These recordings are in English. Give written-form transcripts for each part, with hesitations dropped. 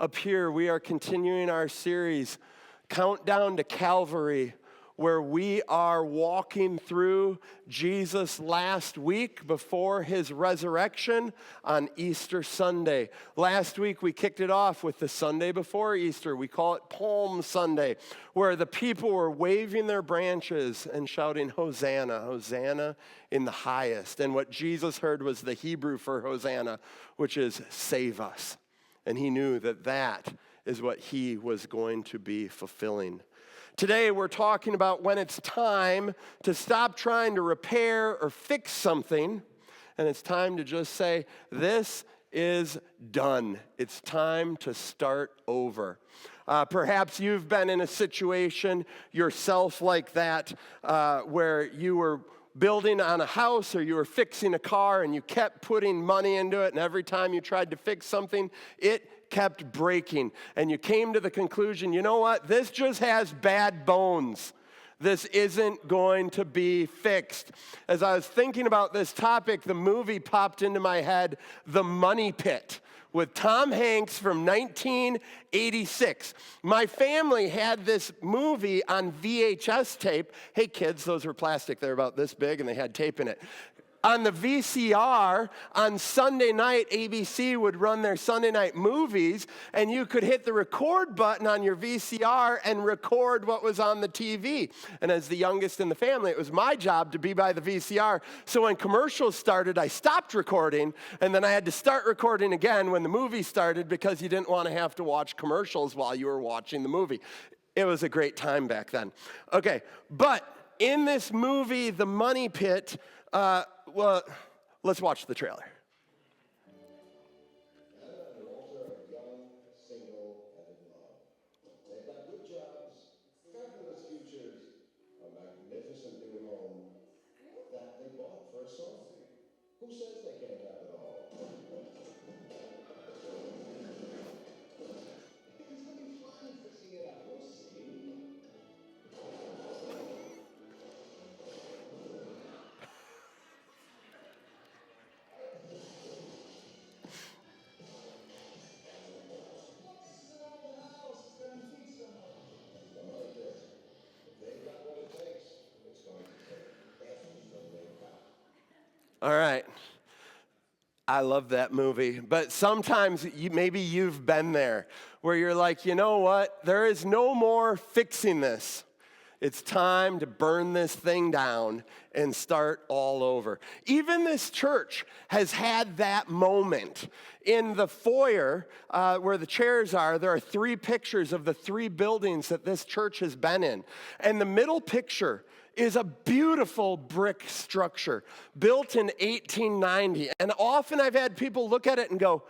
Up here, we are continuing our series, Countdown to Calvary, where we are walking through Jesus' last week before his resurrection on Easter Sunday. Last week, we kicked it off with the Sunday before Easter. We call it Palm Sunday, where the people were waving their branches and shouting, Hosanna, Hosanna in the highest. And what Jesus heard was the Hebrew for Hosanna, which is save us. And he knew that that is what he was going to be fulfilling. Today we're talking about when it's time to stop trying to repair or fix something, and it's time to just say, this is done. It's time to start over. Perhaps you've been in a situation yourself like that, where you were building on a house or you were fixing a car and you kept putting money into it, and every time you tried to fix something, it kept breaking. And you came to the conclusion, you know what, this just has bad bones. This isn't going to be fixed. As I was thinking about this topic, the movie popped into my head, The Money Pit, with Tom Hanks from 1986. My family had this movie on VHS tape. Hey kids, those were plastic. They're about this big and they had tape in it. On the VCR, on Sunday night, ABC would run their Sunday night movies, and you could hit the record button on your VCR and record what was on the TV. And as the youngest in the family, it was my job to be by the VCR. So when commercials started, I stopped recording, and then I had to start recording again when the movie started because you didn't want to have to watch commercials while you were watching the movie. It was a great time back then. Okay, but in this movie, The Money Pit, well, let's watch the trailer. Young, single, and in love. They've got good jobs, fabulous futures, a magnificent new home that they bought for a song. Who says they can't have it all? It's gonna be fun fixing it up. We'll see. All right. I love that movie. But sometimes maybe you've been there where you're like, you know what? There is no more fixing this. It's time to burn this thing down and start all over. Even this church has had that moment. In the foyer where the chairs are, there are 3 pictures of the 3 buildings that this church has been in. And the middle picture is a beautiful brick structure built in 1890. And often I've had people look at it and go,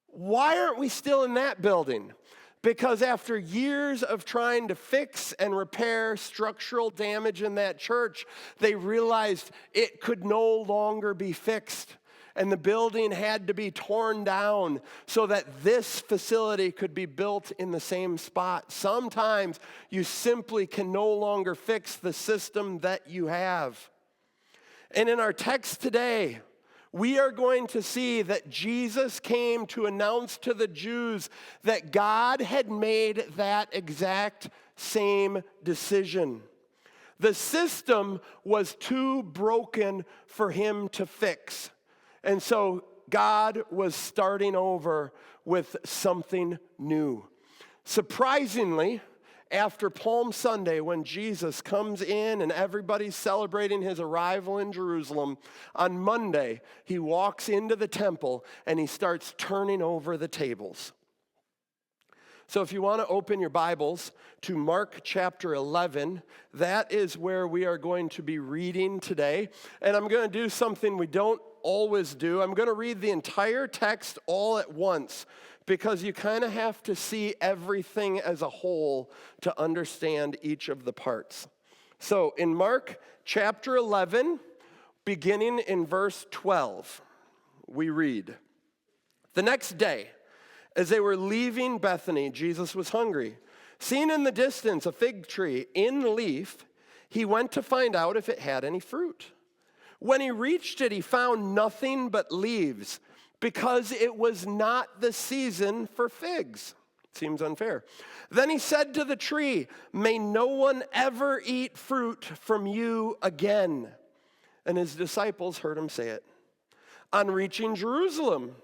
why aren't we still in that building? Because after years of trying to fix and repair structural damage in that church, they realized it could no longer be fixed. And the building had to be torn down so that this facility could be built in the same spot. Sometimes you simply can no longer fix the system that you have. And in our text today, we are going to see that Jesus came to announce to the Jews that God had made that exact same decision. The system was too broken for him to fix. And so God was starting over with something new. Surprisingly, after Palm Sunday, when Jesus comes in and everybody's celebrating his arrival in Jerusalem, on Monday, he walks into the temple and he starts turning over the tables. So if you want to open your Bibles to Mark chapter 11, that is where we are going to be reading today. And I'm going to do something we don't always do. I'm going to read the entire text all at once because you kind of have to see everything as a whole to understand each of the parts. So in Mark chapter 11, beginning in verse 12, we read, "The next day, as they were leaving Bethany, Jesus was hungry. Seeing in the distance a fig tree in leaf, he went to find out if it had any fruit. When he reached it, he found nothing but leaves, because it was not the season for figs. Seems unfair. Then he said to the tree, may no one ever eat fruit from you again. And his disciples heard him say it. On reaching Jerusalem,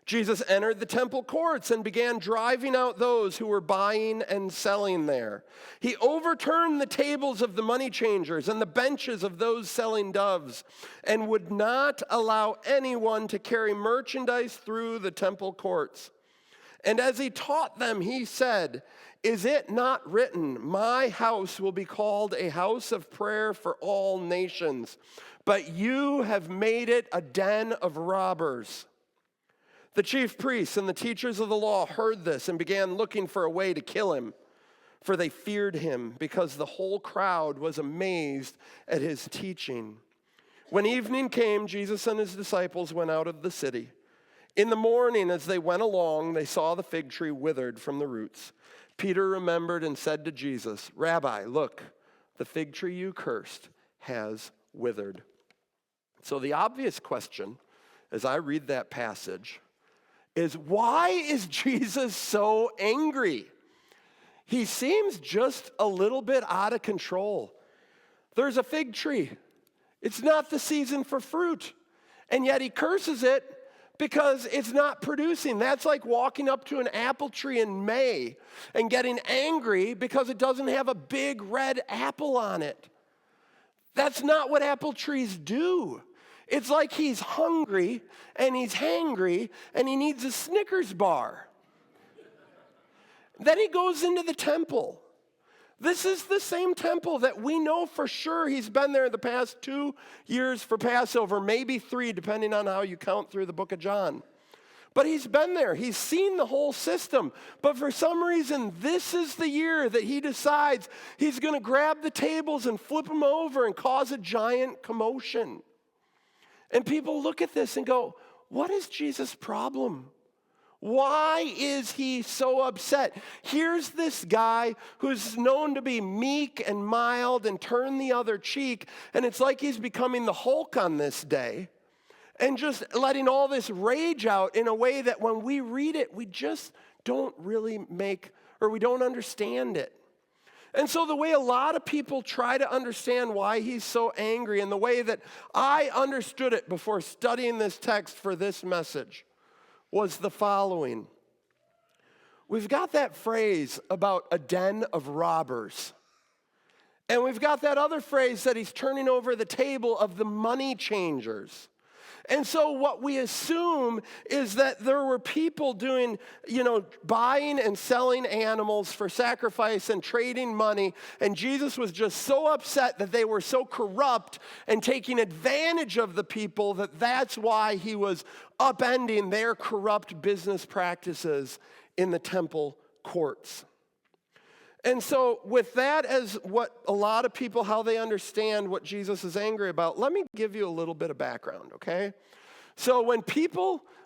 Jesus entered the temple courts and began driving out those who were buying and selling there. He overturned the tables of the money changers and the benches of those selling doves, and would not allow anyone to carry merchandise through the temple courts. And as he taught them, he said, is it not written, my house will be called a house of prayer for all nations, but you have made it a den of robbers? The chief priests and the teachers of the law heard this and began looking for a way to kill him, for they feared him because the whole crowd was amazed at his teaching. When evening came, Jesus and his disciples went out of the city. In the morning, as they went along, they saw the fig tree withered from the roots. Peter remembered and said to Jesus, Rabbi, look, the fig tree you cursed has withered. So the obvious question, as I read that passage, is why is Jesus so angry? He seems just a little bit out of control. There's a fig tree. It's not the season for fruit. And yet he curses it because it's not producing. That's like walking up to an apple tree in May and getting angry because it doesn't have a big red apple on it. That's not what apple trees do. It's like he's hungry and he's hangry and he needs a Snickers bar. Then he goes into the temple. This is the same temple that we know for sure he's been there the past 2 years for Passover, maybe 3, depending on how you count through the book of John. But he's been there. He's seen the whole system. But for some reason, this is the year that he decides he's going to grab the tables and flip them over and cause a giant commotion. And people look at this and go, what is Jesus' problem? Why is he so upset? Here's this guy who's known to be meek and mild and turn the other cheek, and it's like he's becoming the Hulk on this day and just letting all this rage out in a way that when we read it, we just don't really we don't understand it. And so the way a lot of people try to understand why he's so angry, and the way that I understood it before studying this text for this message, was the following. We've got that phrase about a den of robbers. And we've got that other phrase that he's turning over the table of the money changers. And so what we assume is that there were people doing, buying and selling animals for sacrifice and trading money. And Jesus was just so upset that they were so corrupt and taking advantage of the people that's why he was upending their corrupt business practices in the temple courts. And so with that as what a lot of people, how they understand what Jesus is angry about, let me give you a little bit of background, okay? So when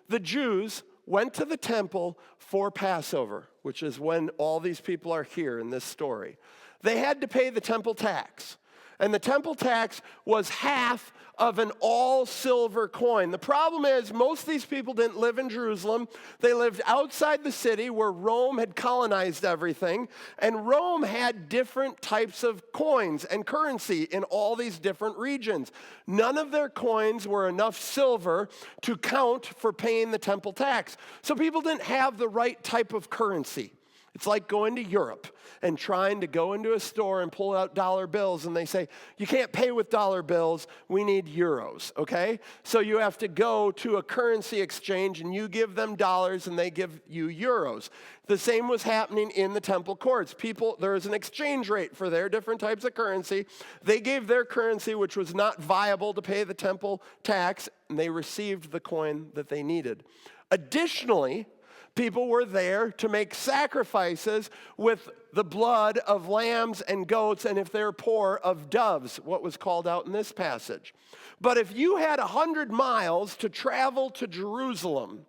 the Jews, went to the temple for Passover, which is when all these people are here in this story, they had to pay the temple tax. And the temple tax was half of an all-silver coin. The problem is most of these people didn't live in Jerusalem. They lived outside the city where Rome had colonized everything. And Rome had different types of coins and currency in all these different regions. None of their coins were enough silver to count for paying the temple tax. So people didn't have the right type of currency. It's like going to Europe and trying to go into a store and pull out dollar bills, and they say, you can't pay with dollar bills, we need euros, okay? So you have to go to a currency exchange, and you give them dollars, and they give you euros. The same was happening in the temple courts. There was an exchange rate for their different types of currency. They gave their currency, which was not viable to pay the temple tax, and they received the coin that they needed. Additionally, people were there to make sacrifices with the blood of lambs and goats, and if they're poor, of doves, what was called out in this passage. But if you had 100 miles to travel to Jerusalem,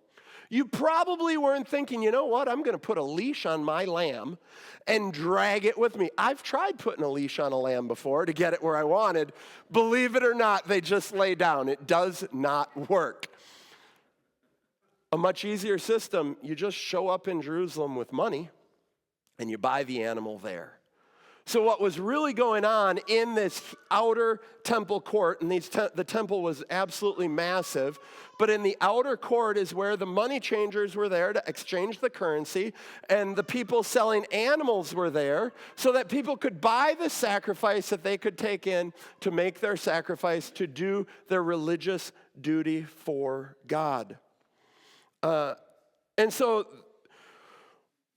you probably weren't thinking, you know what, I'm going to put a leash on my lamb and drag it with me. I've tried putting a leash on a lamb before to get it where I wanted. Believe it or not, they just lay down. It does not work. A much easier system, you just show up in Jerusalem with money and you buy the animal there. So what was really going on in this outer temple court, and the temple was absolutely massive, but in the outer court is where the money changers were there to exchange the currency, and the people selling animals were there so that people could buy the sacrifice that they could take in to make their sacrifice to do their religious duty for God. And so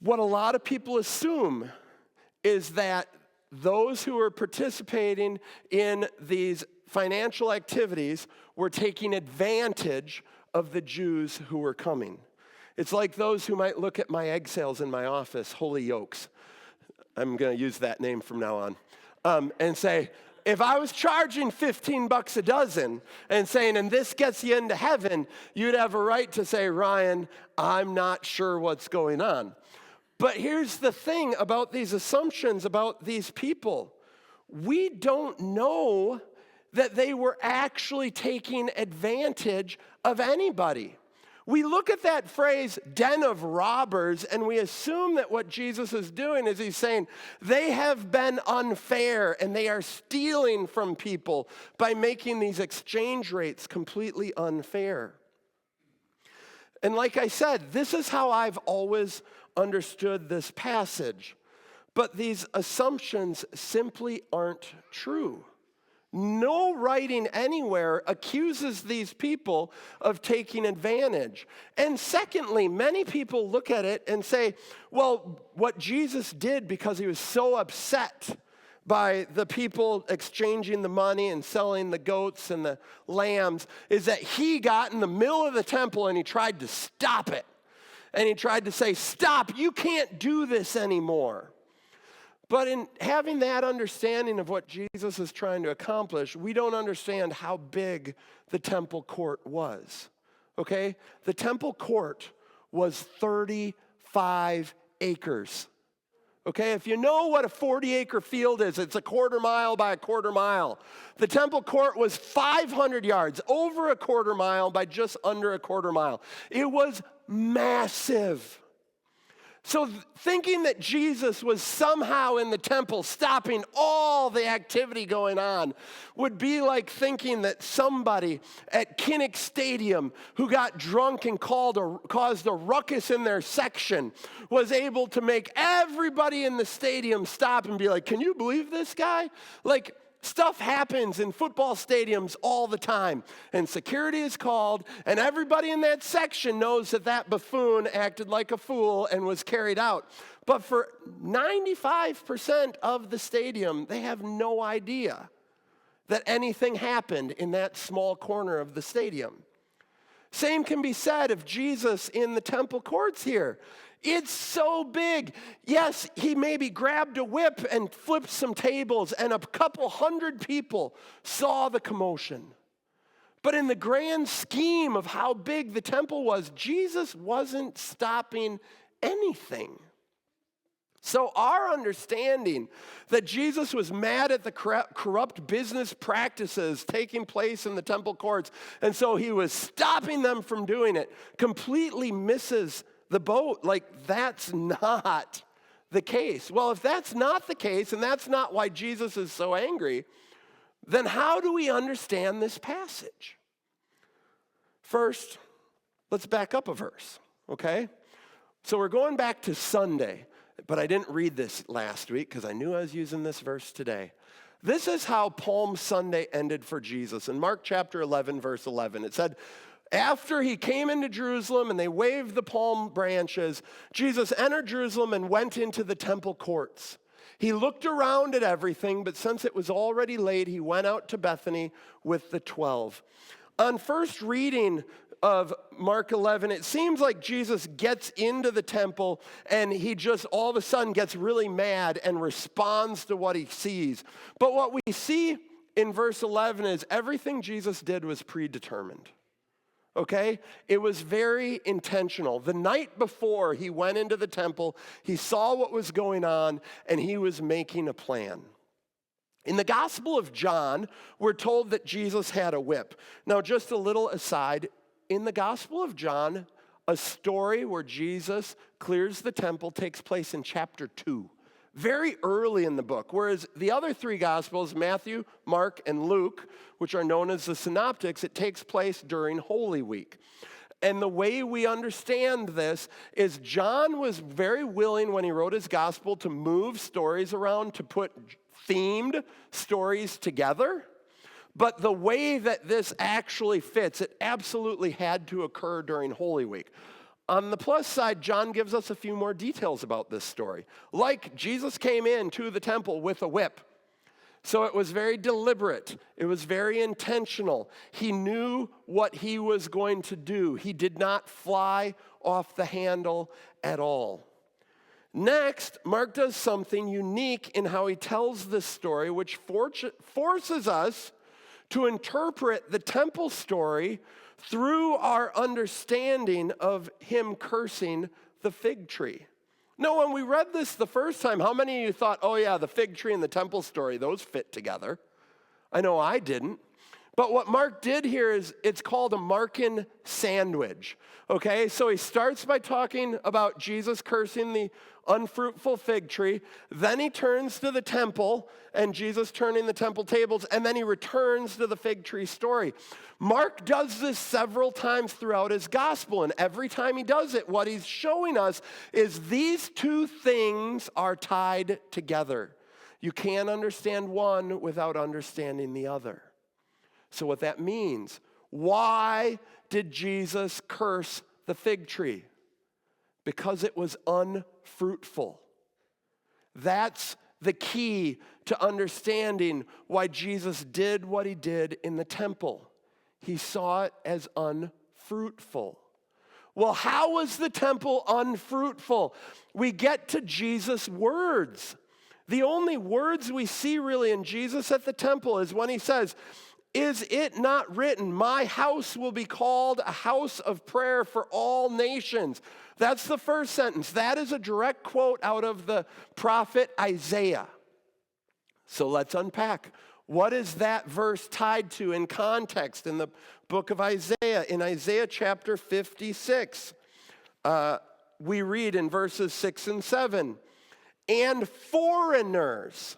what a lot of people assume is that those who are participating in these financial activities were taking advantage of the Jews who were coming. It's like those who might look at my egg sales in my office, Holy Yolks. I'm going to use that name from now on, and say, if I was charging $15 a dozen and saying, and this gets you into heaven, you'd have a right to say, Ryan, I'm not sure what's going on. But here's the thing about these assumptions about these people. We don't know that they were actually taking advantage of anybody. We look at that phrase, den of robbers, and we assume that what Jesus is doing is he's saying, they have been unfair and they are stealing from people by making these exchange rates completely unfair. And like I said, this is how I've always understood this passage. But these assumptions simply aren't true. No writing anywhere accuses these people of taking advantage. And secondly, many people look at it and say, well, what Jesus did because he was so upset by the people exchanging the money and selling the goats and the lambs is that he got in the middle of the temple and he tried to stop it. And he tried to say, stop, you can't do this anymore. But in having that understanding of what Jesus is trying to accomplish, we don't understand how big the temple court was. Okay? The temple court was 35 acres. Okay, if you know what a 40-acre field is, it's a quarter mile by a quarter mile. The temple court was 500 yards, over a quarter mile by just under a quarter mile. It was massive. So thinking that Jesus was somehow in the temple stopping all the activity going on would be like thinking that somebody at Kinnick Stadium who got drunk and caused a ruckus in their section was able to make everybody in the stadium stop and be like, can you believe this guy? Like, stuff happens in football stadiums all the time, and security is called, and everybody in that section knows that that buffoon acted like a fool and was carried out. But for 95% of the stadium, they have no idea that anything happened in that small corner of the stadium. Same can be said of Jesus in the temple courts here. It's so big. Yes, he maybe grabbed a whip and flipped some tables, and a couple hundred people saw the commotion. But in the grand scheme of how big the temple was, Jesus wasn't stopping anything. So our understanding that Jesus was mad at the corrupt business practices taking place in the temple courts, and so he was stopping them from doing it, completely misses the boat. Like, that's not the case. Well, if that's not the case, and that's not why Jesus is so angry, then how do we understand this passage? First, let's back up a verse, okay? So we're going back to Sunday, but I didn't read this last week because I knew I was using this verse today. This is how Palm Sunday ended for Jesus. In Mark chapter 11, verse 11, it said, after he came into Jerusalem and they waved the palm branches, Jesus entered Jerusalem and went into the temple courts. He looked around at everything, but since it was already late, he went out to Bethany with the 12. On first reading of Mark 11, it seems like Jesus gets into the temple and he just all of a sudden gets really mad and responds to what he sees. But what we see in verse 11 is everything Jesus did was predetermined. Okay? It was very intentional. The night before he went into the temple, he saw what was going on, and he was making a plan. In the Gospel of John, we're told that Jesus had a whip. Now, just a little aside, in the Gospel of John, a story where Jesus clears the temple takes place in chapter 2, very early in the book, whereas the other three Gospels, Matthew, Mark, and Luke, which are known as the Synoptics, it takes place during Holy Week. And the way we understand this is John was very willing when he wrote his gospel to move stories around, to put themed stories together. But the way that this actually fits, it absolutely had to occur during Holy Week. On the plus side, John gives us a few more details about this story. Like Jesus came into the temple with a whip. So it was very deliberate. It was very intentional. He knew what he was going to do. He did not fly off the handle at all. Next, Mark does something unique in how he tells this story, which forces us to interpret the temple story through our understanding of him cursing the fig tree. Now, when we read this the first time, how many of you thought, oh yeah, the fig tree and the temple story, those fit together? I know I didn't. But what Mark did here is it's called a Markan sandwich. Okay, so he starts by talking about Jesus cursing the unfruitful fig tree. Then he turns to the temple and Jesus turning the temple tables. And then he returns to the fig tree story. Mark does this several times throughout his gospel. And every time he does it, what he's showing us is these two things are tied together. You can't understand one without understanding the other. So what that means, why did Jesus curse the fig tree? Because it was unfruitful. That's the key to understanding why Jesus did what he did in the temple. He saw it as unfruitful. Well, how was the temple unfruitful? We get to Jesus' words. The only words we see really in Jesus at the temple is when he says, "Is it not written, my house will be called a house of prayer for all nations?" That's the first sentence. That is a direct quote out of the prophet Isaiah. So let's unpack. What is that verse tied to in context in the book of Isaiah? In Isaiah chapter 56, we read in verses 6 and 7, "And foreigners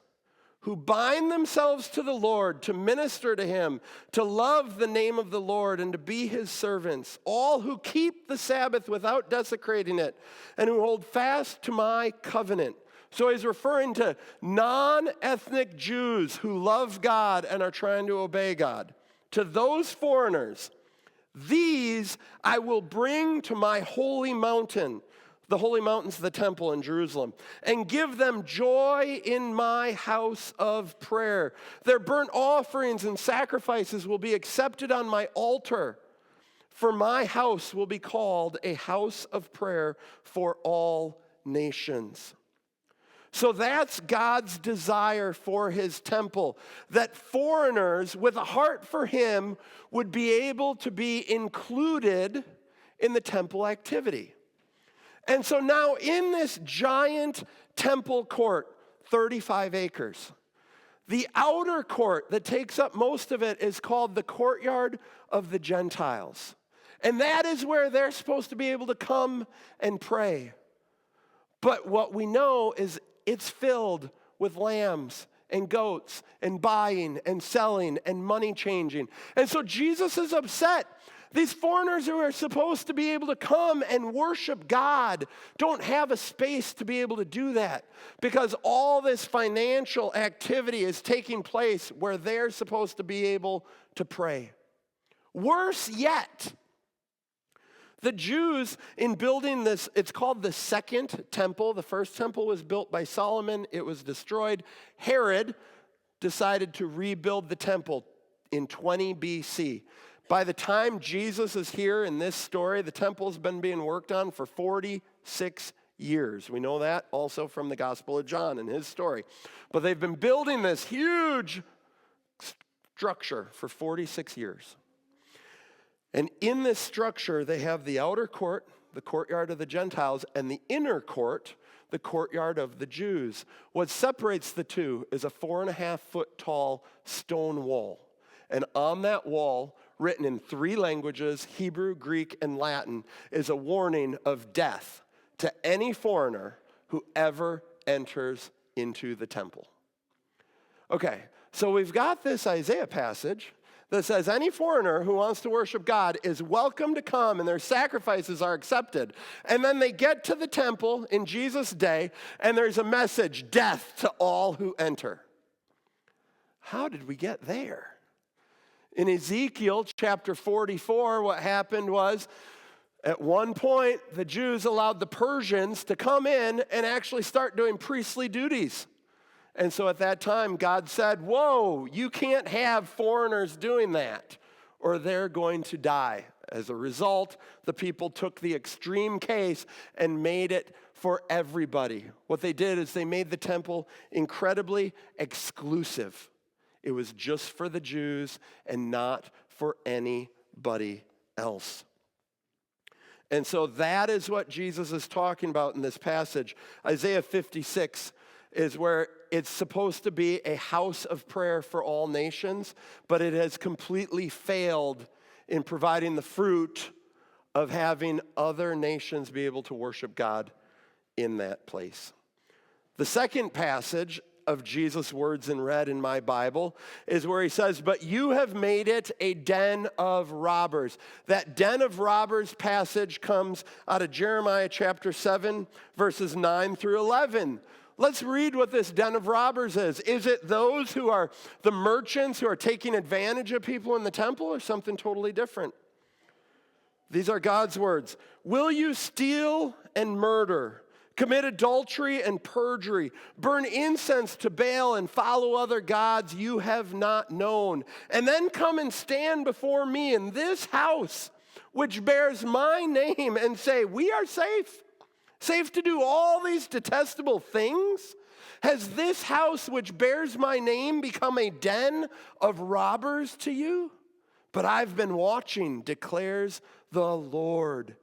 who bind themselves to the Lord, to minister to him, to love the name of the Lord, and to be his servants, all who keep the Sabbath without desecrating it, and who hold fast to my covenant." So he's referring to non-ethnic Jews who love God and are trying to obey God. To those foreigners, these I will bring to my holy mountain. The holy mountains of the temple in Jerusalem, and give them joy in my house of prayer. Their burnt offerings and sacrifices will be accepted on my altar, for my house will be called a house of prayer for all nations. So that's God's desire for his temple, that foreigners with a heart for him would be able to be included in the temple activity. And so now in this giant temple court, 35 acres, the outer court that takes up most of it is called the courtyard of the Gentiles. And that is where they're supposed to be able to come and pray. But what we know is it's filled with lambs and goats and buying and selling and money changing. And so Jesus is upset. These foreigners who are supposed to be able to come and worship God don't have a space to be able to do that because all this financial activity is taking place where they're supposed to be able to pray. Worse yet, the Jews in building this, it's called the second temple. The first temple was built by Solomon. It was destroyed. Herod decided to rebuild the temple in 20 BC. By the time Jesus is here in this story, the temple's been being worked on for 46 years. We know that also from the Gospel of John and his story. But they've been building this huge structure for 46 years. And in this structure, they have the outer court, the courtyard of the Gentiles, and the inner court, the courtyard of the Jews. What separates the two is a 4.5 foot tall stone wall. And on that wall, written in 3 languages, Hebrew, Greek, and Latin, is a warning of death to any foreigner who ever enters into the temple. Okay, so we've got this Isaiah passage that says any foreigner who wants to worship God is welcome to come and their sacrifices are accepted. And then they get to the temple in Jesus' day and there's a message, death to all who enter. How did we get there? In Ezekiel chapter 44, what happened was at one point the Jews allowed the Persians to come in and actually start doing priestly duties. And so at that time, God said, whoa, you can't have foreigners doing that, or they're going to die. As a result, the people took the extreme case and made it for everybody. What they did is they made the temple incredibly exclusive. It was just for the Jews and not for anybody else. And so that is what Jesus is talking about in this passage. Isaiah 56 is where it's supposed to be a house of prayer for all nations, but it has completely failed in providing the fruit of having other nations be able to worship God in that place. The second passage of Jesus' words in red in my Bible is where he says, but you have made it a den of robbers. That den of robbers passage comes out of Jeremiah chapter 7, verses 9 through 11. Let's read what this den of robbers is. Is it those who are the merchants who are taking advantage of people in the temple, or something totally different? These are God's words. Will you steal and murder, commit adultery and perjury, burn incense to Baal and follow other gods you have not known, and then come and stand before me in this house which bears my name and say, we are safe? Safe to do all these detestable things? Has this house which bears my name become a den of robbers to you? But I've been watching, declares the Lord.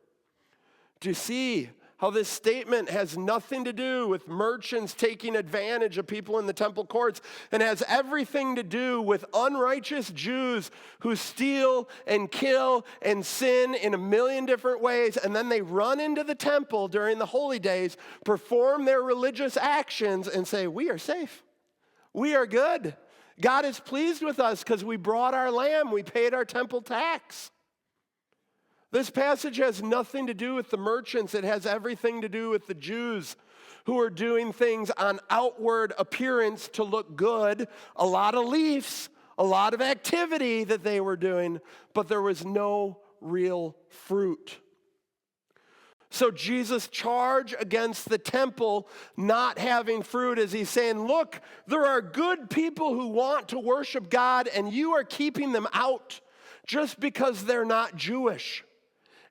Do you see how this statement has nothing to do with merchants taking advantage of people in the temple courts and has everything to do with unrighteous Jews who steal and kill and sin in a million different ways, and then they run into the temple during the holy days, perform their religious actions, and say, we are safe. We are good. God is pleased with us because we brought our lamb. We paid our temple tax. This passage has nothing to do with the merchants. It has everything to do with the Jews who are doing things on outward appearance to look good. A lot of leaves, a lot of activity that they were doing, but there was no real fruit. So Jesus' charge against the temple not having fruit is he's saying, look, there are good people who want to worship God and you are keeping them out just because they're not Jewish.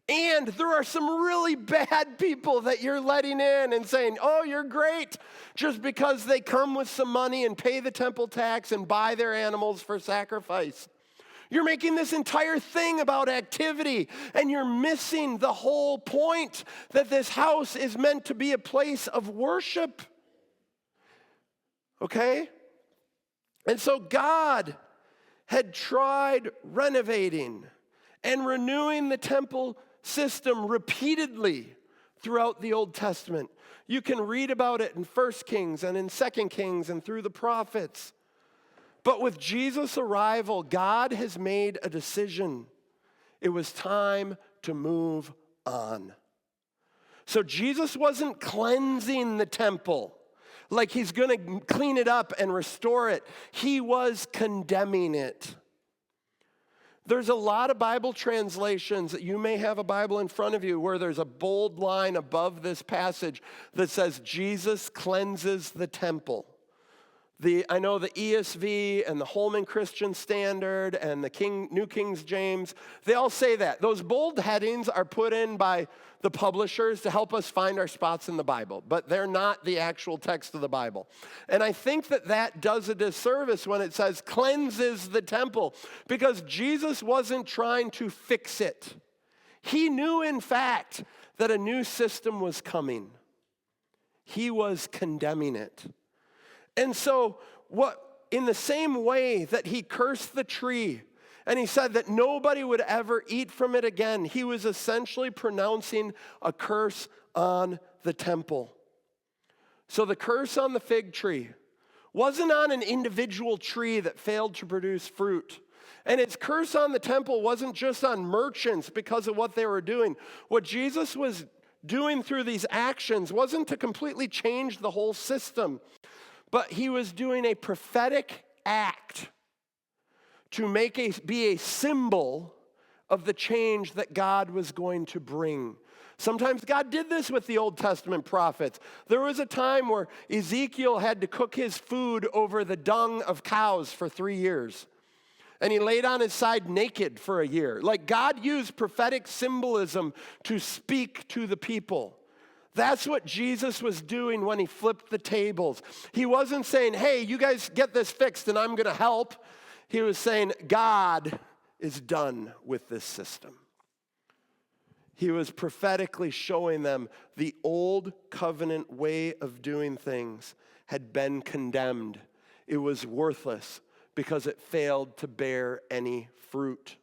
And there are some really bad people that you're letting in and saying, oh, you're great, just because they come with some money and pay the temple tax and buy their animals for sacrifice. You're making this entire thing about activity, and you're missing the whole point that this house is meant to be a place of worship. Okay? And so God had tried renovating and renewing the temple system repeatedly throughout the Old Testament. You can read about it in 1 Kings and in 2 Kings and through the prophets. But with Jesus' arrival, God has made a decision. It was time to move on. So Jesus wasn't cleansing the temple like he's going to clean it up and restore it. He was condemning it. There's a lot of Bible translations, you may have a Bible in front of you, where there's a bold line above this passage that says, Jesus cleanses the temple. I know the ESV and the Holman Christian Standard and the New King James, they all say that. Those bold headings are put in by the publishers to help us find our spots in the Bible, but they're not the actual text of the Bible. And I think that does a disservice when it says cleanses the temple, because Jesus wasn't trying to fix it. He knew, in fact, that a new system was coming. He was condemning it. And so, in the same way that he cursed the tree And he said that nobody would ever eat from it again. He was essentially pronouncing a curse on the temple. So the curse on the fig tree wasn't on an individual tree that failed to produce fruit. And its curse on the temple wasn't just on merchants because of what they were doing. What Jesus was doing through these actions wasn't to completely change the whole system, but he was doing a prophetic act to be a symbol of the change that God was going to bring. Sometimes God did this with the Old Testament prophets. There was a time where Ezekiel had to cook his food over the dung of cows for 3 years. And he laid on his side naked for a year. Like, God used prophetic symbolism to speak to the people. That's what Jesus was doing when he flipped the tables. He wasn't saying, hey, you guys get this fixed and I'm going to help. He was saying, God is done with this system. He was prophetically showing them the old covenant way of doing things had been condemned. It was worthless because it failed to bear any fruit.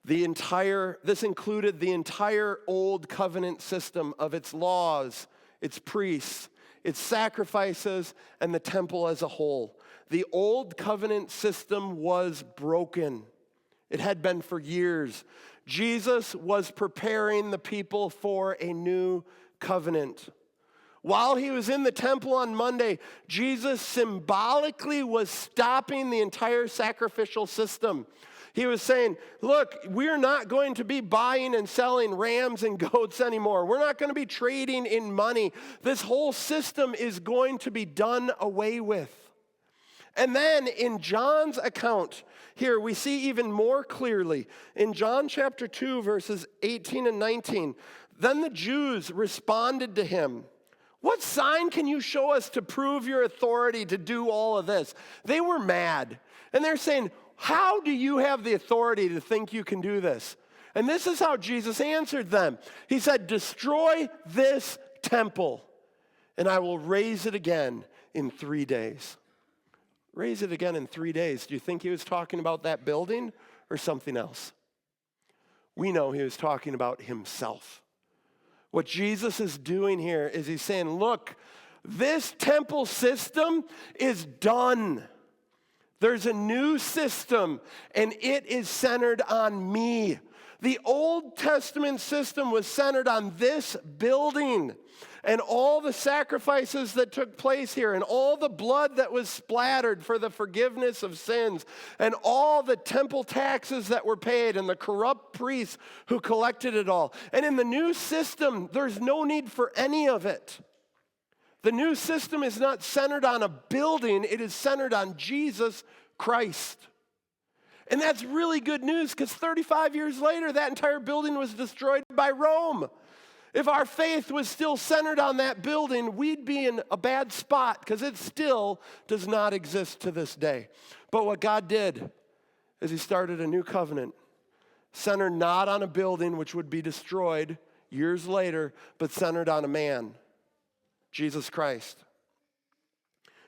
This included the entire old covenant system of its laws, its priests, its sacrifices, and the temple as a whole. The old covenant system was broken. It had been for years. Jesus was preparing the people for a new covenant. While he was in the temple on Monday, Jesus symbolically was stopping the entire sacrificial system. He was saying, look, we're not going to be buying and selling rams and goats anymore. We're not going to be trading in money. This whole system is going to be done away with. And then in John's account here, we see even more clearly. In John chapter 2, verses 18 and 19, then the Jews responded to him, what sign can you show us to prove your authority to do all of this? They were mad. And they're saying, how do you have the authority to think you can do this? And this is how Jesus answered them. He said, destroy this temple, and I will raise it again in 3 days. Raise it again in 3 days. Do you think he was talking about that building or something else? We know he was talking about himself. What Jesus is doing here is he's saying, look, this temple system is done. There's a new system, and it is centered on me. The Old Testament system was centered on this building and all the sacrifices that took place here and all the blood that was splattered for the forgiveness of sins and all the temple taxes that were paid and the corrupt priests who collected it all. And in the new system, there's no need for any of it. The new system is not centered on a building, it is centered on Jesus Christ. And that's really good news because 35 years later, that entire building was destroyed by Rome. If our faith was still centered on that building, we'd be in a bad spot because it still does not exist to this day. But what God did is he started a new covenant, centered not on a building which would be destroyed years later, but centered on a man, Jesus Christ.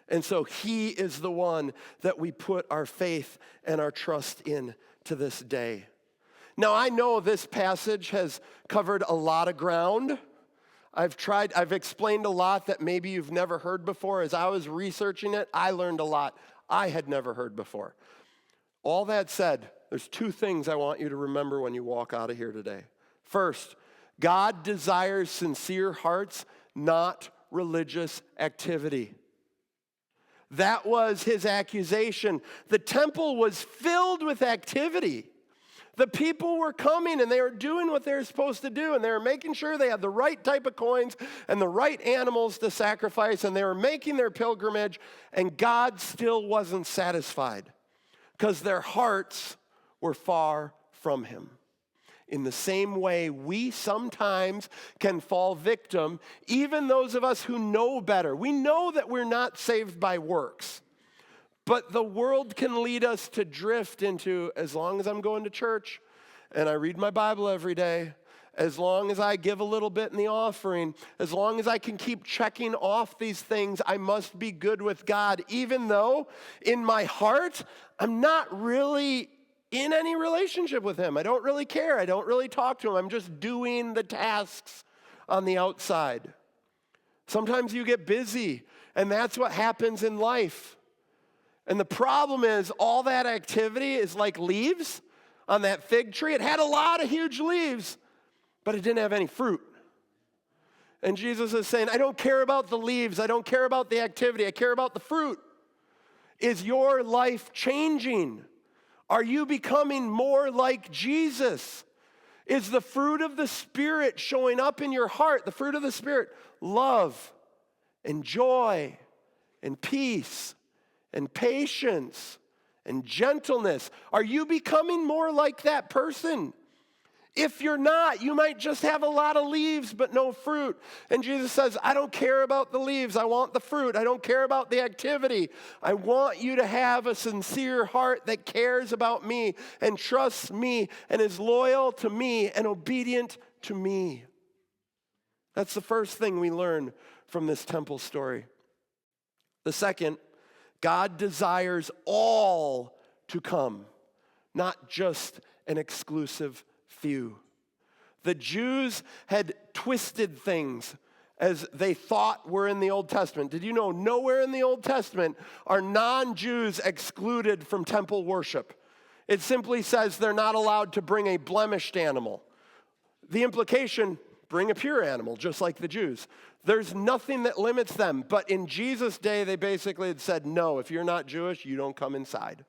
And so he is the one that we put our faith and our trust in to this day. Now, I know this passage has covered a lot of ground. I've explained a lot that maybe you've never heard before. As I was researching it, I learned a lot I had never heard before. All that said, there's 2 things I want you to remember when you walk out of here today. First, God desires sincere hearts, not religious activity. That was his accusation. The temple was filled with activity. The people were coming and they were doing what they were supposed to do, and they were making sure they had the right type of coins and the right animals to sacrifice, and they were making their pilgrimage, and God still wasn't satisfied because their hearts were far from him. In the same way, we sometimes can fall victim, even those of us who know better. We know that we're not saved by works. But the world can lead us to drift into, as long as I'm going to church and I read my Bible every day, as long as I give a little bit in the offering, as long as I can keep checking off these things, I must be good with God, even though in my heart, I'm not really in any relationship with him. I don't really care. I don't really talk to him. I'm just doing the tasks on the outside. Sometimes you get busy, and that's what happens in life. And the problem is all that activity is like leaves on that fig tree. It had a lot of huge leaves, but it didn't have any fruit. And Jesus is saying, I don't care about the leaves. I don't care about the activity. I care about the fruit. Is your life changing? Are you becoming more like Jesus? Is the fruit of the Spirit showing up in your heart? The fruit of the Spirit, love and joy and peace and patience and gentleness. Are you becoming more like that person? If you're not, you might just have a lot of leaves but no fruit. And Jesus says, I don't care about the leaves. I want the fruit. I don't care about the activity. I want you to have a sincere heart that cares about me and trusts me and is loyal to me and obedient to me. That's the first thing we learn from this temple story. The second, God desires all to come, not just an exclusive few. The Jews had twisted things as they thought were in the Old Testament. Did you know nowhere in the Old Testament are non-Jews excluded from temple worship? It simply says they're not allowed to bring a blemished animal. The implication, bring a pure animal, just like the Jews. There's nothing that limits them. But in Jesus' day, they basically had said, no, if you're not Jewish, you don't come inside.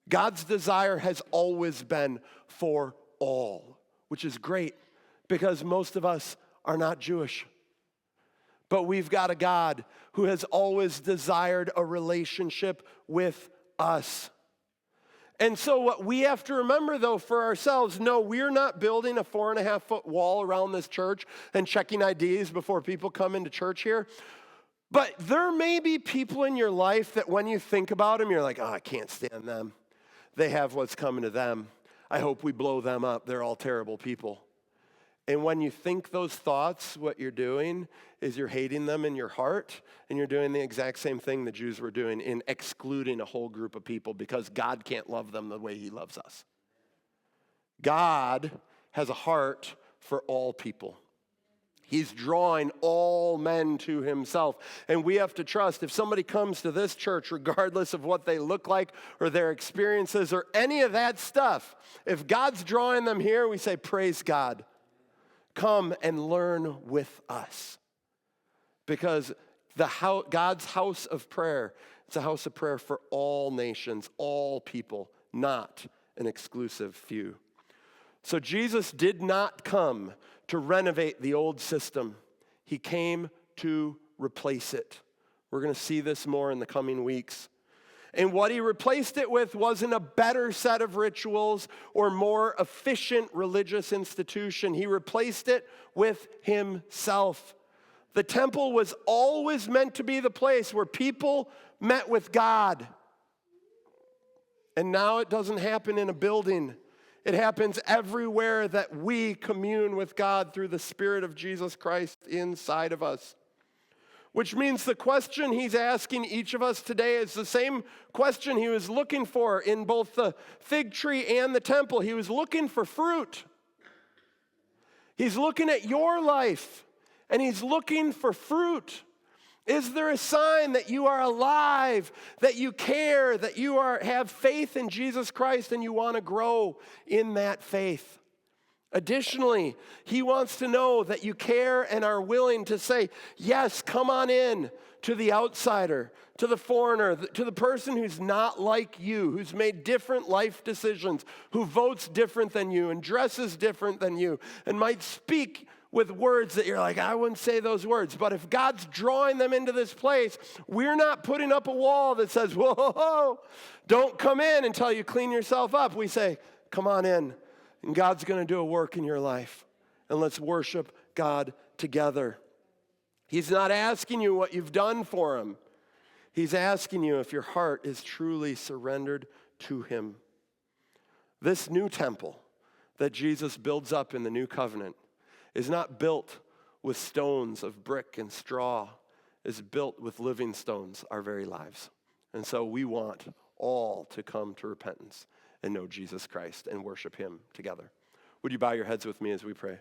God's desire has always been for all, which is great because most of us are not Jewish. But we've got a God who has always desired a relationship with us. And so what we have to remember, though, for ourselves, no, we're not building a 4.5-foot wall around this church and checking IDs before people come into church here. But there may be people in your life that when you think about them, you're like, oh, I can't stand them. They have what's coming to them. I hope we blow them up. They're all terrible people. And when you think those thoughts, what you're doing is you're hating them in your heart, and you're doing the exact same thing the Jews were doing in excluding a whole group of people because God can't love them the way he loves us. God has a heart for all people. He's drawing all men to himself. And we have to trust if somebody comes to this church, regardless of what they look like or their experiences or any of that stuff, if God's drawing them here, we say, praise God. Come and learn with us. Because God's house of prayer, it's a house of prayer for all nations, all people, not an exclusive few. So Jesus did not come to renovate the old system. He came to replace it. We're going to see this more in the coming weeks. And what he replaced it with wasn't a better set of rituals or more efficient religious institution. He replaced it with himself. The temple was always meant to be the place where people met with God. And now it doesn't happen in a building. It happens everywhere that we commune with God through the Spirit of Jesus Christ inside of us. Which means the question he's asking each of us today is the same question he was looking for in both the fig tree and the temple. He was looking for fruit. He's looking at your life, and he's looking for fruit. Is there a sign that you are alive, that you care, that you have faith in Jesus Christ and you want to grow in that faith? Additionally, he wants to know that you care and are willing to say, yes, come on in to the outsider, to the foreigner, to the person who's not like you, who's made different life decisions, who votes different than you and dresses different than you, and might speak with words that you're like, I wouldn't say those words. But if God's drawing them into this place, we're not putting up a wall that says, whoa, don't come in until you clean yourself up. We say, come on in. And God's going to do a work in your life. And let's worship God together. He's not asking you what you've done for him. He's asking you if your heart is truly surrendered to him. This new temple that Jesus builds up in the new covenant is not built with stones of brick and straw, is built with living stones, our very lives. And so we want all to come to repentance and know Jesus Christ and worship him together. Would you bow your heads with me as we pray?